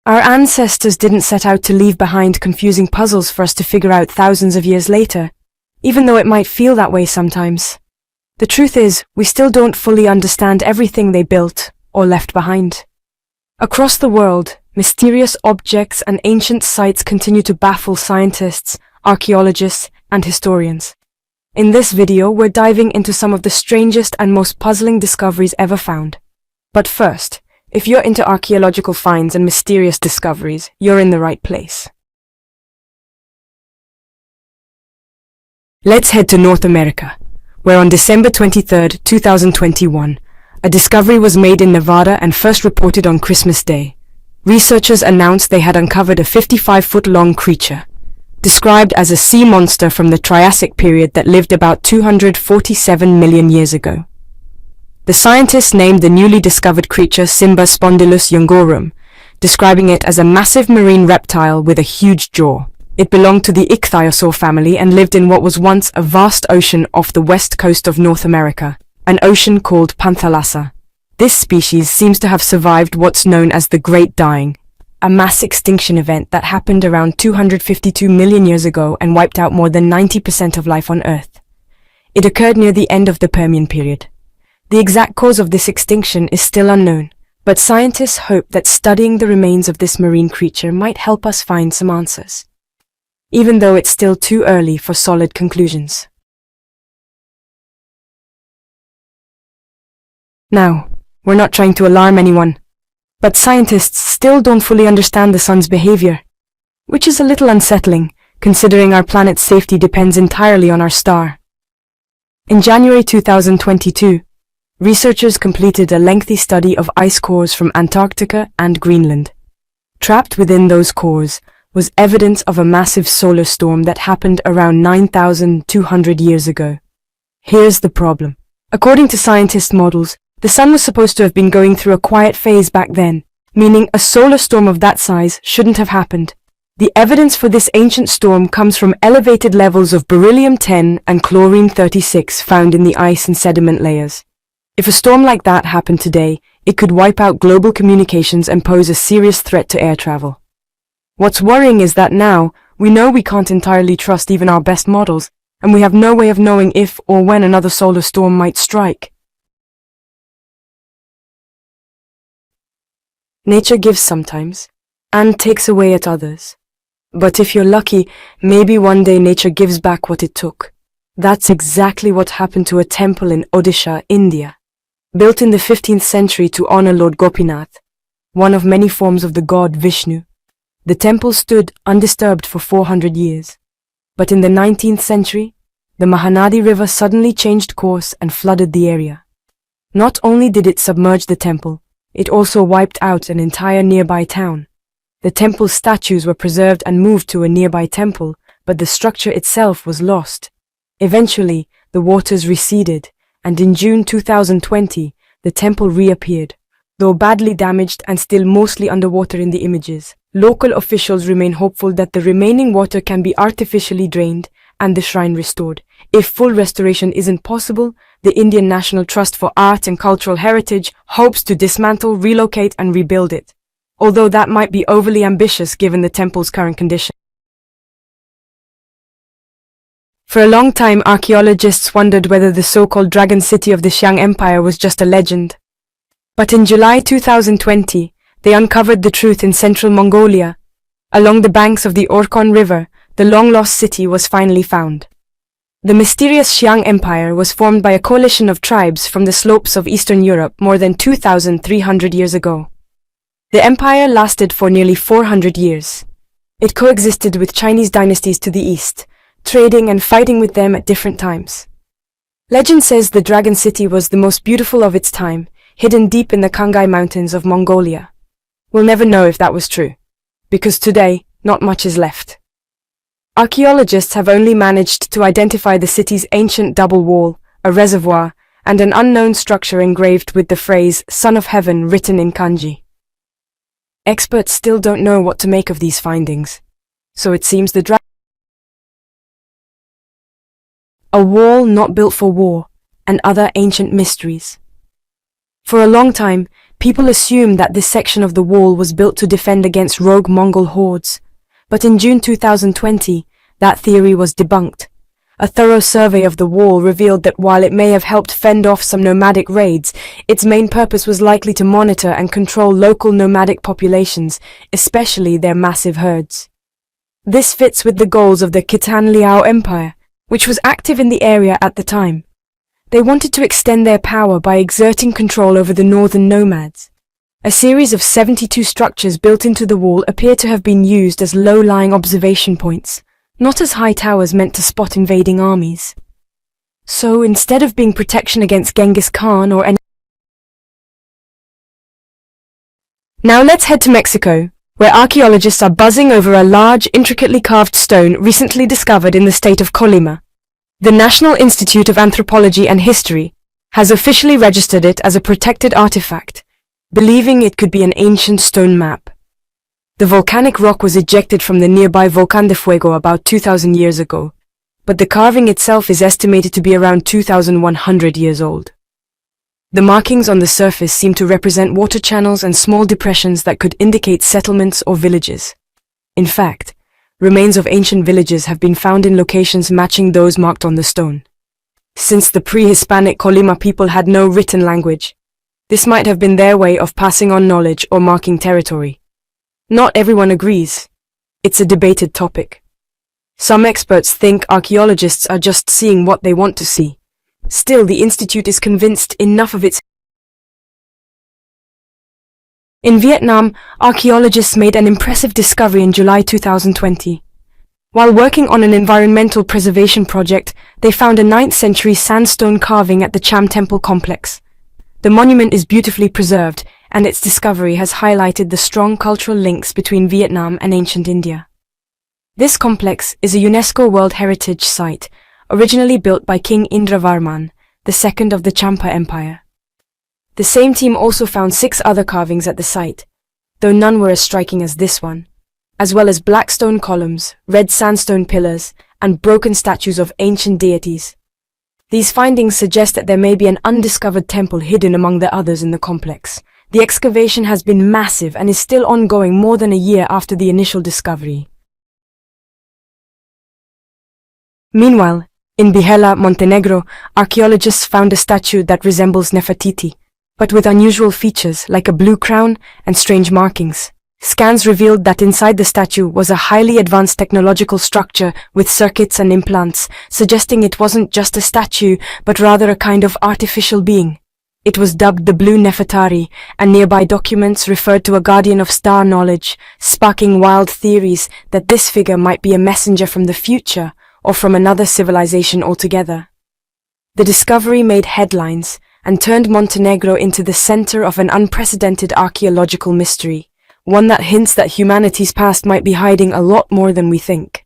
Our ancestors didn't set out to leave behind confusing puzzles for us to figure out thousands of years later, even though it might feel that way sometimes. The truth is, we still don't fully understand everything they built or left behind. Across the world, mysterious objects and ancient sites continue to baffle scientists, archaeologists, and historians. In this video, we're diving into some of the strangest and most puzzling discoveries ever found. But first, if you're into archaeological finds and mysterious discoveries, you're in the right place. Let's head to North America, where on December 23, 2021, a discovery was made in Nevada and first reported on Christmas Day. Researchers announced they had uncovered a 55-foot-long creature, described as a sea monster from the Triassic period that lived about 247 million years ago. The scientists named the newly discovered creature Simba Spondylus Youngorum, describing it as a massive marine reptile with a huge jaw. It belonged to the ichthyosaur family and lived in what was once a vast ocean off the west coast of North America, an ocean called Panthalassa. This species seems to have survived what's known as the Great Dying, a mass extinction event that happened around 252 million years ago and wiped out more than 90% of life on Earth. It occurred near the end of the Permian period. The exact cause of this extinction is still unknown, but scientists hope that studying the remains of this marine creature might help us find some answers, even though it's still too early for solid conclusions. Now, we're not trying to alarm anyone, but scientists still don't fully understand the sun's behavior, which is a little unsettling, considering our planet's safety depends entirely on our star. In January 2022, researchers completed a lengthy study of ice cores from Antarctica and Greenland. Trapped within those cores was evidence of a massive solar storm that happened around 9,200 years ago. Here's the problem. According to scientists' models, the sun was supposed to have been going through a quiet phase back then, meaning a solar storm of that size shouldn't have happened. The evidence for this ancient storm comes from elevated levels of beryllium-10 and chlorine-36 found in the ice and sediment layers. If a storm like that happened today, it could wipe out global communications and pose a serious threat to air travel. What's worrying is that now, we know we can't entirely trust even our best models, and we have no way of knowing if or when another solar storm might strike. Nature gives sometimes, and takes away at others. But if you're lucky, maybe one day nature gives back what it took. That's exactly what happened to a temple in Odisha, India. Built in the 15th century to honor Lord Gopinath, one of many forms of the god Vishnu. The temple stood undisturbed for 400 years. But in the 19th century, the Mahanadi River suddenly changed course and flooded the area. Not only did it submerge the temple, it also wiped out an entire nearby town. The temple's statues were preserved and moved to a nearby temple, but the structure itself was lost. Eventually, the waters receded, and in June 2020, the temple reappeared, though badly damaged and still mostly underwater in the images. Local officials remain hopeful that the remaining water can be artificially drained and the shrine restored. If full restoration isn't possible, the Indian National Trust for Art and Cultural Heritage hopes to dismantle, relocate, and rebuild it, although that might be overly ambitious given the temple's current condition. For a long time, archaeologists wondered whether the so-called Dragon City of the Xiang Empire was just a legend. But in July 2020, they uncovered the truth in central Mongolia. Along the banks of the Orkhon River, the long-lost city was finally found. The mysterious Xiang Empire was formed by a coalition of tribes from the slopes of Eastern Europe more than 2,300 years ago. The empire lasted for nearly 400 years. It coexisted with Chinese dynasties to the east, trading and fighting with them at different times. Legend says the Dragon City was the most beautiful of its time, hidden deep in the Khangai Mountains of Mongolia. We'll never know if that was true, because today, not much is left. Archaeologists have only managed to identify the city's ancient double wall, a reservoir, and an unknown structure engraved with the phrase "Son of Heaven" written in kanji. Experts still don't know what to make of these findings, so it seems a wall not built for war, and other ancient mysteries. For a long time, People assume that this section of the wall was built to defend against rogue Mongol hordes. But in June 2020, that theory was debunked. A thorough survey of the wall revealed that while it may have helped fend off some nomadic raids, its main purpose was likely to monitor and control local nomadic populations, especially their massive herds. This fits with the goals of the Khitan Liao Empire, which was active in the area at the time. They wanted to extend their power by exerting control over the northern nomads. A series of 72 structures built into the wall appear to have been used as low-lying observation points, not as high towers meant to spot invading armies. So instead of being protection against Genghis Khan or any... Now let's head to Mexico, where archaeologists are buzzing over a large, intricately carved stone recently discovered in the state of Colima. The National Institute of Anthropology and History has officially registered it as a protected artifact, believing it could be an ancient stone map. The volcanic rock was ejected from the nearby Volcán de Fuego about 2,000 years ago, but the carving itself is estimated to be around 2,100 years old. The markings on the surface seem to represent water channels and small depressions that could indicate settlements or villages. In fact, remains of ancient villages have been found in locations matching those marked on the stone. Since the pre-Hispanic Colima people had no written language, this might have been their way of passing on knowledge or marking territory. Not everyone agrees. It's a debated topic. Some experts think archaeologists are just seeing what they want to see. Still, the Institute is convinced enough of its... In Vietnam, archaeologists made an impressive discovery in July 2020. While working on an environmental preservation project, they found a 9th century sandstone carving at the Cham Temple complex. The monument is beautifully preserved, and its discovery has highlighted the strong cultural links between Vietnam and ancient India. This complex is a UNESCO World Heritage Site, originally built by King Indravarman, the second of the Champa Empire. The same team also found 6 other carvings at the site, though none were as striking as this one, as well as black stone columns, red sandstone pillars, and broken statues of ancient deities. These findings suggest that there may be an undiscovered temple hidden among the others in the complex. The excavation has been massive and is still ongoing more than a year after the initial discovery. Meanwhile, in Bijela, Montenegro, archaeologists found a statue that resembles Nefertiti, but with unusual features like a blue crown and strange markings. Scans revealed that inside the statue was a highly advanced technological structure with circuits and implants, suggesting it wasn't just a statue, but rather a kind of artificial being. It was dubbed the Blue Nefertari, and nearby documents referred to a guardian of star knowledge, sparking wild theories that this figure might be a messenger from the future or from another civilization altogether. The discovery made headlines and turned Montenegro into the center of an unprecedented archaeological mystery, one that hints that humanity's past might be hiding a lot more than we think.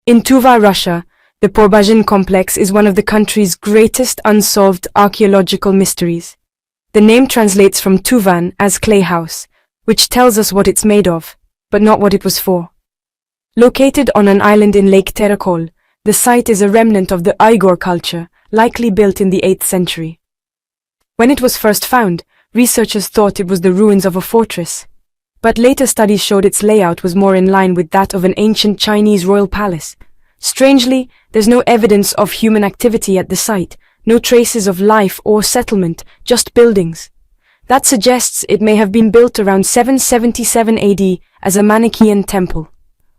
In Tuva, Russia, the Porbajin Complex is one of the country's greatest unsolved archaeological mysteries. The name translates from Tuvan as clay house, which tells us what it's made of, but not what it was for. Located on an island in Lake Terakol, the site is a remnant of the Uyghur culture, likely built in the 8th century. When it was first found, researchers thought it was the ruins of a fortress, but later studies showed its layout was more in line with that of an ancient Chinese royal palace. Strangely, there's no evidence of human activity at the site, no traces of life or settlement, just buildings. That suggests it may have been built around 777 AD as a Manichaean temple.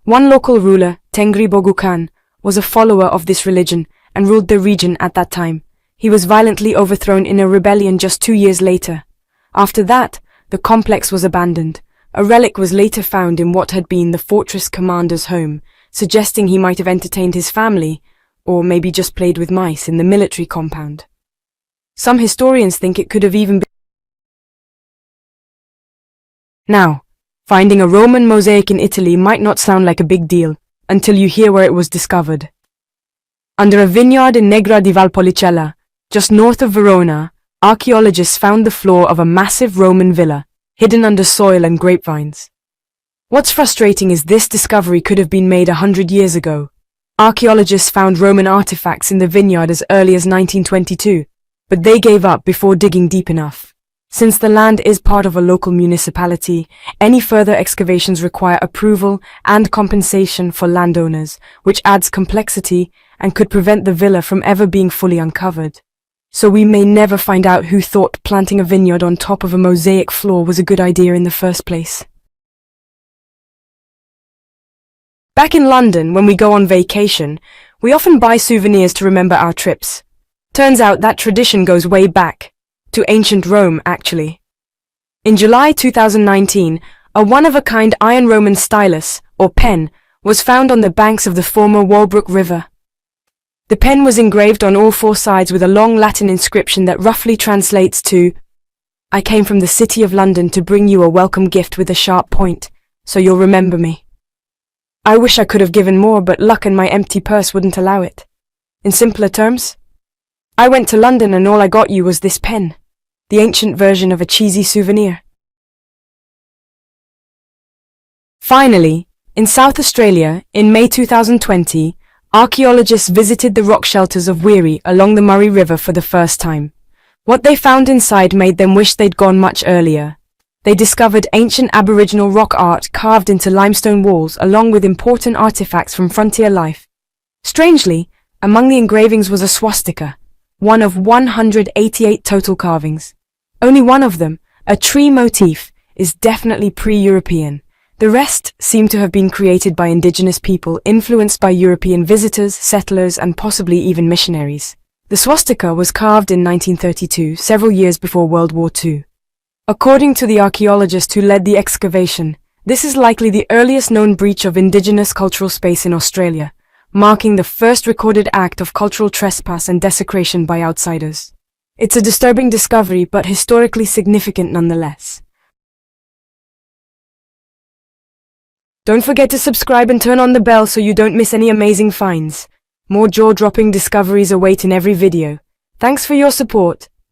One local ruler, Tengri Bogu Khan, was a follower of this religion and ruled the region at that time. He was violently overthrown in a rebellion just 2 years later. After that, the complex was abandoned. A relic was later found in what had been the fortress commander's home, suggesting he might have entertained his family, or maybe just played with mice in the military compound. Some historians think it could have even been... Now, finding a Roman mosaic in Italy might not sound like a big deal until you hear where it was discovered. Under a vineyard in Negra di Valpolicella, just north of Verona, archaeologists found the floor of a massive Roman villa, hidden under soil and grapevines. What's frustrating is this discovery could have been made 100 years ago. Archaeologists found Roman artifacts in the vineyard as early as 1922, but they gave up before digging deep enough. Since the land is part of a local municipality, any further excavations require approval and compensation for landowners, which adds complexity and could prevent the villa from ever being fully uncovered. So we may never find out who thought planting a vineyard on top of a mosaic floor was a good idea in the first place. Back in London, when we go on vacation, we often buy souvenirs to remember our trips. Turns out that tradition goes way back. To ancient Rome, actually. In July 2019, a one-of-a-kind iron Roman stylus, or pen, was found on the banks of the former Walbrook River. The pen was engraved on all four sides with a long Latin inscription that roughly translates to, "I came from the city of London to bring you a welcome gift with a sharp point, so you'll remember me." I wish I could have given more, but luck and my empty purse wouldn't allow it. In simpler terms, I went to London and all I got you was this pen. The ancient version of a cheesy souvenir. Finally, in South Australia, in May 2020, archaeologists visited the rock shelters of Wiri along the Murray River for the first time. What they found inside made them wish they'd gone much earlier. They discovered ancient Aboriginal rock art carved into limestone walls along with important artifacts from frontier life. Strangely, among the engravings was a swastika, one of 188 total carvings. Only one of them, a tree motif, is definitely pre-European. The rest seem to have been created by indigenous people influenced by European visitors, settlers, and possibly even missionaries. The swastika was carved in 1932, several years before World War II. According to the archaeologist who led the excavation, this is likely the earliest known breach of indigenous cultural space in Australia, marking the first recorded act of cultural trespass and desecration by outsiders. It's a disturbing discovery, but historically significant nonetheless. Don't forget to subscribe and turn on the bell so you don't miss any amazing finds. More jaw-dropping discoveries await in every video. Thanks for your support.